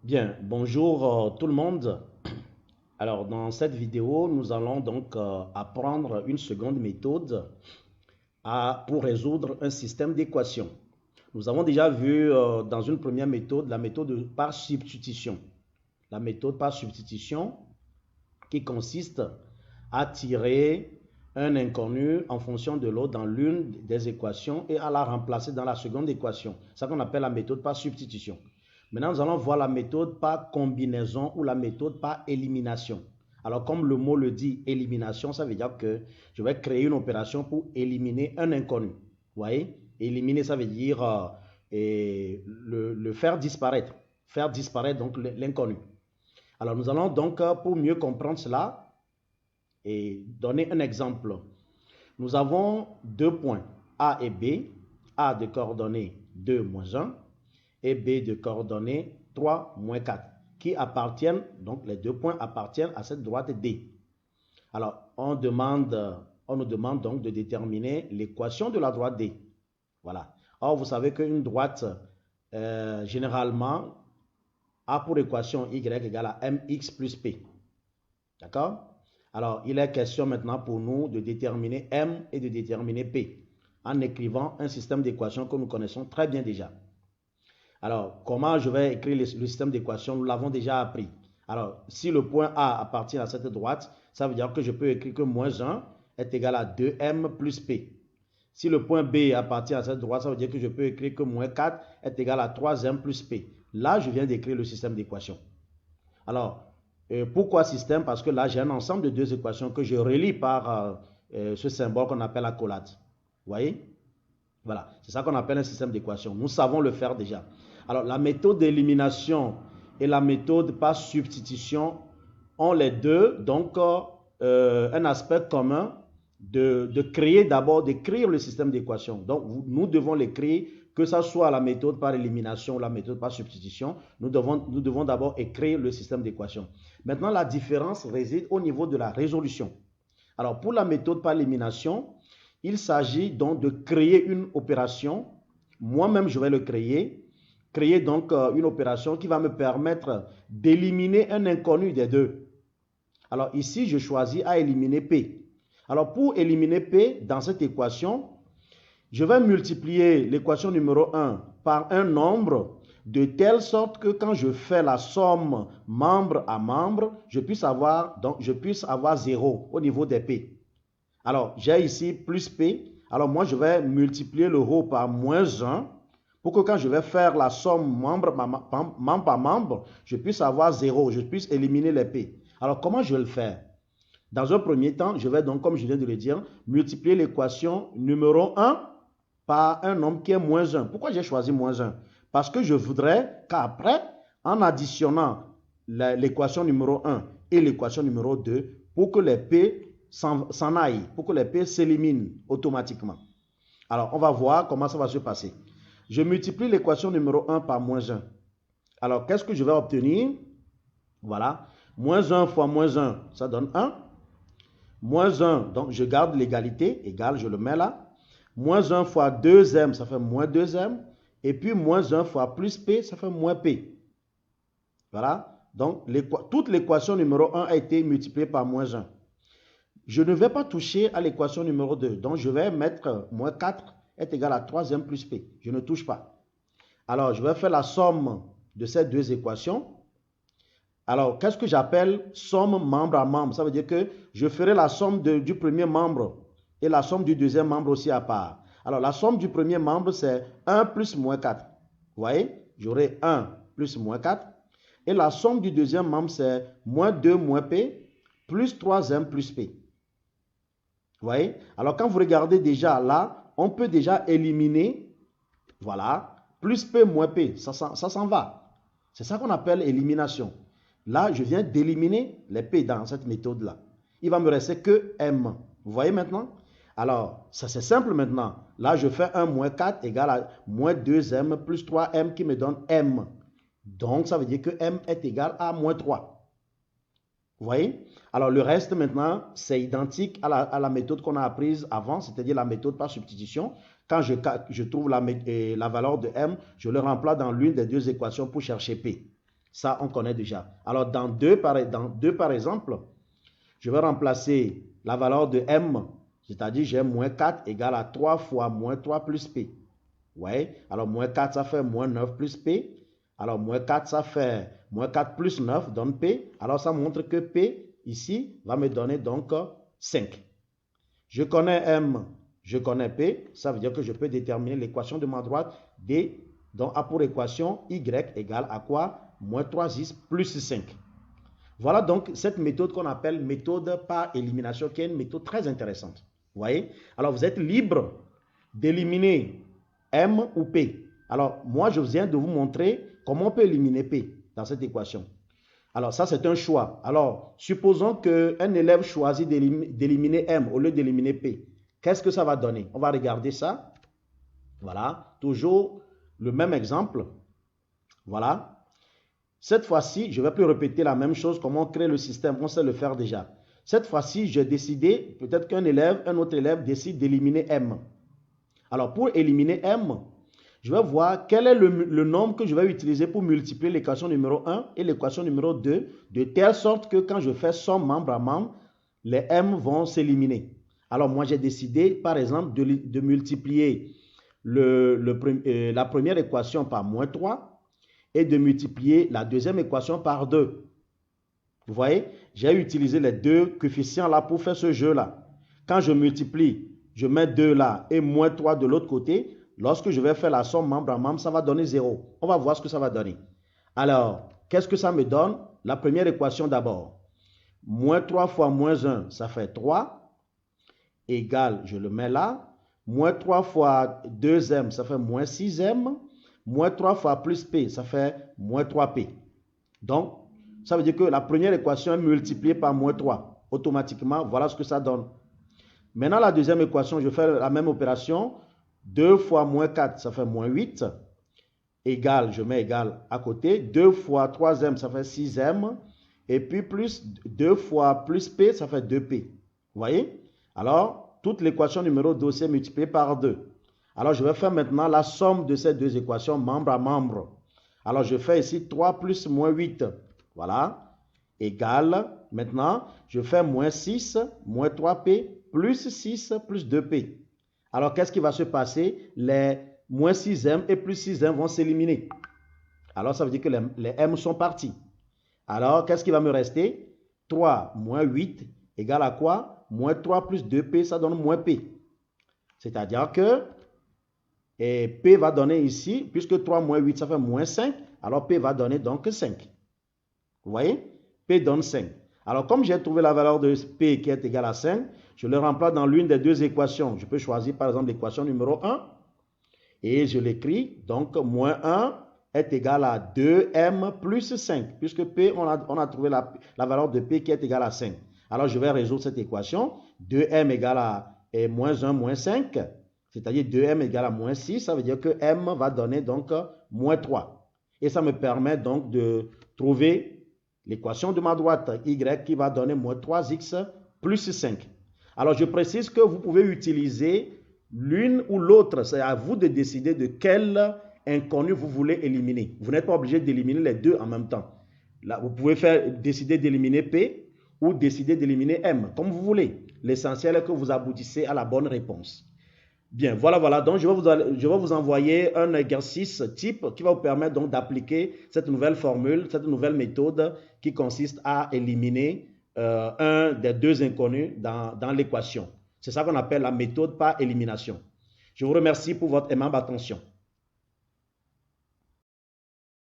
Bien, bonjour tout le monde. Alors, dans cette vidéo, nous allons donc apprendre une seconde méthode pour résoudre un système d'équations. Nous avons déjà vu dans une première méthode la méthode par substitution. La méthode par substitution qui consiste à tirer un inconnu en fonction de l'autre dans l'une des équations et à la remplacer dans la seconde équation. C'est ça qu'on appelle la méthode par substitution. Maintenant, nous allons voir la méthode par combinaison ou la méthode par élimination. Alors, comme le mot le dit, élimination, ça veut dire que je vais créer une opération pour éliminer un inconnu. Vous voyez? Éliminer, ça veut dire le faire disparaître. Faire disparaître donc l'inconnu. Alors, nous allons donc, pour mieux comprendre cela, et donner un exemple. Nous avons deux points, A et B, A de coordonnées 2 moins 1 et B de coordonnées 3 moins 4, qui appartiennent, donc les deux points appartiennent à cette droite D. Alors, on nous demande donc de déterminer l'équation de la droite D. Voilà. Or, vous savez qu'une droite, généralement, a pour équation y égale à mx plus p. D'accord? Alors, il est question maintenant pour nous de déterminer M et de déterminer P en écrivant un système d'équations que nous connaissons très bien déjà. Alors, comment je vais écrire le système d'équations? Nous l'avons déjà appris. Alors, si le point A appartient à cette droite, ça veut dire que je peux écrire que moins 1 est égal à 2M plus P. Si le point B appartient à cette droite, ça veut dire que je peux écrire que moins 4 est égal à 3M plus P. Là, je viens d'écrire le système d'équations. Alors, pourquoi système? Parce que là, j'ai un ensemble de deux équations que je relie par ce symbole qu'on appelle accolade. Vous voyez? Voilà, c'est ça qu'on appelle un système d'équations. Nous savons le faire déjà. Alors, la méthode d'élimination et la méthode par substitution ont les deux, donc, un aspect commun de créer d'abord, d'écrire le système d'équations. Donc, nous devons l'écrire, que ce soit la méthode par élimination ou la méthode par substitution, nous devons d'abord écrire le système d'équations. Maintenant, la différence réside au niveau de la résolution. Alors, pour la méthode par élimination, il s'agit donc de créer une opération. Moi-même, je vais le créer. Créer donc une opération qui va me permettre d'éliminer un inconnu des deux. Alors ici, je choisis à éliminer P. Alors pour éliminer P dans cette équation, je vais multiplier l'équation numéro 1 par un nombre de telle sorte que quand je fais la somme membre à membre, je puisse avoir 0 au niveau des P. Alors, j'ai ici plus P. Alors, moi, je vais multiplier le rho par moins 1 pour que quand je vais faire la somme membre par membre, je puisse avoir 0, je puisse éliminer les P. Alors, comment je vais le faire? Dans un premier temps, je vais donc, comme je viens de le dire, multiplier l'équation numéro 1 par un nombre qui est moins 1. Pourquoi j'ai choisi moins 1? Parce que je voudrais qu'après, en additionnant l'équation numéro 1 et l'équation numéro 2, pour que les P s'en aillent, pour que les P s'éliminent automatiquement. Alors, on va voir comment ça va se passer. Je multiplie l'équation numéro 1 par moins 1. Alors, qu'est-ce que je vais obtenir? Voilà. Moins 1 fois moins 1, ça donne 1. Moins 1, donc je garde l'égalité, égal, je le mets là. Moins 1 fois 2m, ça fait moins 2m. Et puis moins 1 fois plus P, ça fait moins P. Voilà. Donc, toute l'équation numéro 1 a été multipliée par moins 1. Je ne vais pas toucher à l'équation numéro 2. Donc, je vais mettre moins 4 est égal à 3m plus P. Je ne touche pas. Alors, je vais faire la somme de ces deux équations. Alors, qu'est-ce que j'appelle somme membre à membre? Ça veut dire que je ferai la somme du premier membre et la somme du deuxième membre aussi à part. Alors, la somme du premier membre, c'est 1 plus moins 4. Vous voyez? J'aurai 1 plus moins 4. Et la somme du deuxième membre, c'est moins 2 moins P plus 3m plus P. Vous voyez? Alors, quand vous regardez déjà là, on peut déjà éliminer, voilà, plus P moins P. Ça s'en va. C'est ça qu'on appelle élimination. Là, je viens d'éliminer les P dans cette méthode-là. Il va me rester que M. Vous voyez maintenant? Alors, ça c'est simple maintenant. Là, je fais 1 moins 4 égale à moins 2M plus 3M qui me donne M. Donc, ça veut dire que M est égal à moins 3. Vous voyez? Alors, le reste maintenant, c'est identique à la méthode qu'on a apprise avant, c'est-à-dire la méthode par substitution. Quand je trouve la valeur de M, je le remplace dans l'une des deux équations pour chercher P. Ça, on connaît déjà. Alors, dans 2, par exemple, je vais remplacer la valeur de m, c'est-à-dire j'ai moins 4 égale à 3 fois moins 3 plus p. Ouais. Alors, moins 4, ça fait moins 9 plus p. Alors, moins 4, ça fait moins 4 plus 9 donne p. Alors, ça montre que p, ici, va me donner donc 5. Je connais m, je connais p. Ça veut dire que je peux déterminer l'équation de ma droite d. Donc, a pour équation y égale à quoi? Moins 3x plus 5. Voilà donc cette méthode qu'on appelle méthode par élimination, qui est une méthode très intéressante. Vous voyez? Alors, vous êtes libre d'éliminer m ou p. Alors, moi, je viens de vous montrer comment on peut éliminer p dans cette équation. Alors, ça, c'est un choix. Alors, supposons qu'un élève choisit d'éliminer m au lieu d'éliminer p. Qu'est-ce que ça va donner? On va regarder ça. Voilà, toujours le même exemple. Voilà. Cette fois-ci, je ne vais plus répéter la même chose, comment on crée le système, on sait le faire déjà. Cette fois-ci, j'ai décidé, peut-être un autre élève décide d'éliminer m. Alors, pour éliminer m, je vais voir quel est le nombre que je vais utiliser pour multiplier l'équation numéro 1 et l'équation numéro 2, de telle sorte que quand je fais somme membre à membre, les m vont s'éliminer. Alors, moi, j'ai décidé, par exemple, de multiplier la première équation par moins 3, et de multiplier la deuxième équation par 2. Vous voyez, j'ai utilisé les deux coefficients là pour faire ce jeu-là. Quand je multiplie, je mets 2 là et moins 3 de l'autre côté. Lorsque je vais faire la somme membre à membre, ça va donner 0. On va voir ce que ça va donner. Alors, qu'est-ce que ça me donne? La première équation d'abord. Moins 3 fois moins 1, ça fait 3. Égal, je le mets là. Moins 3 fois 2m, ça fait moins 6m. Moins 3 fois plus p, ça fait moins 3p. Donc, ça veut dire que la première équation est multipliée par moins 3. Automatiquement, voilà ce que ça donne. Maintenant, la deuxième équation, je fais la même opération. 2 fois moins 4, ça fait moins 8. Égal, je mets égal à côté. 2 fois 3m, ça fait 6m. Et puis plus 2 fois plus p, ça fait 2p. Vous voyez? Alors, toute l'équation numéro 2 c'est multipliée par 2. Alors, je vais faire maintenant la somme de ces deux équations membre à membre. Alors, je fais ici 3 plus moins 8. Voilà. Égal. Maintenant, je fais moins 6, moins 3p, plus 6, plus 2p. Alors, qu'est-ce qui va se passer? Les moins 6m et plus 6m vont s'éliminer. Alors, ça veut dire que les m sont partis. Alors, qu'est-ce qui va me rester? 3 moins 8 égale à quoi? Moins 3 plus 2p, ça donne moins p. C'est-à-dire que et P va donner ici, puisque 3 moins 8, ça fait moins 5, alors P va donner donc 5. Vous voyez? P donne 5. Alors, comme j'ai trouvé la valeur de P qui est égale à 5, je le remplace dans l'une des deux équations. Je peux choisir par exemple l'équation numéro 1 et je l'écris. Donc, moins 1 est égal à 2m plus 5, puisque P, on a trouvé la valeur de P qui est égale à 5. Alors, je vais résoudre cette équation. 2m égale à moins 1 moins 5. C'est-à-dire 2m égale à moins 6, ça veut dire que m va donner donc moins 3. Et ça me permet donc de trouver l'équation de ma droite, y, qui va donner moins 3x plus 5. Alors, je précise que vous pouvez utiliser l'une ou l'autre. C'est à vous de décider de quel inconnu vous voulez éliminer. Vous n'êtes pas obligé d'éliminer les deux en même temps. Là, vous pouvez décider d'éliminer P ou décider d'éliminer M, comme vous voulez. L'essentiel est que vous aboutissez à la bonne réponse. Bien, voilà. Donc, je vais vous envoyer un exercice type qui va vous permettre donc d'appliquer cette nouvelle formule, cette nouvelle méthode qui consiste à éliminer un des deux inconnus dans l'équation. C'est ça qu'on appelle la méthode par élimination. Je vous remercie pour votre aimable attention.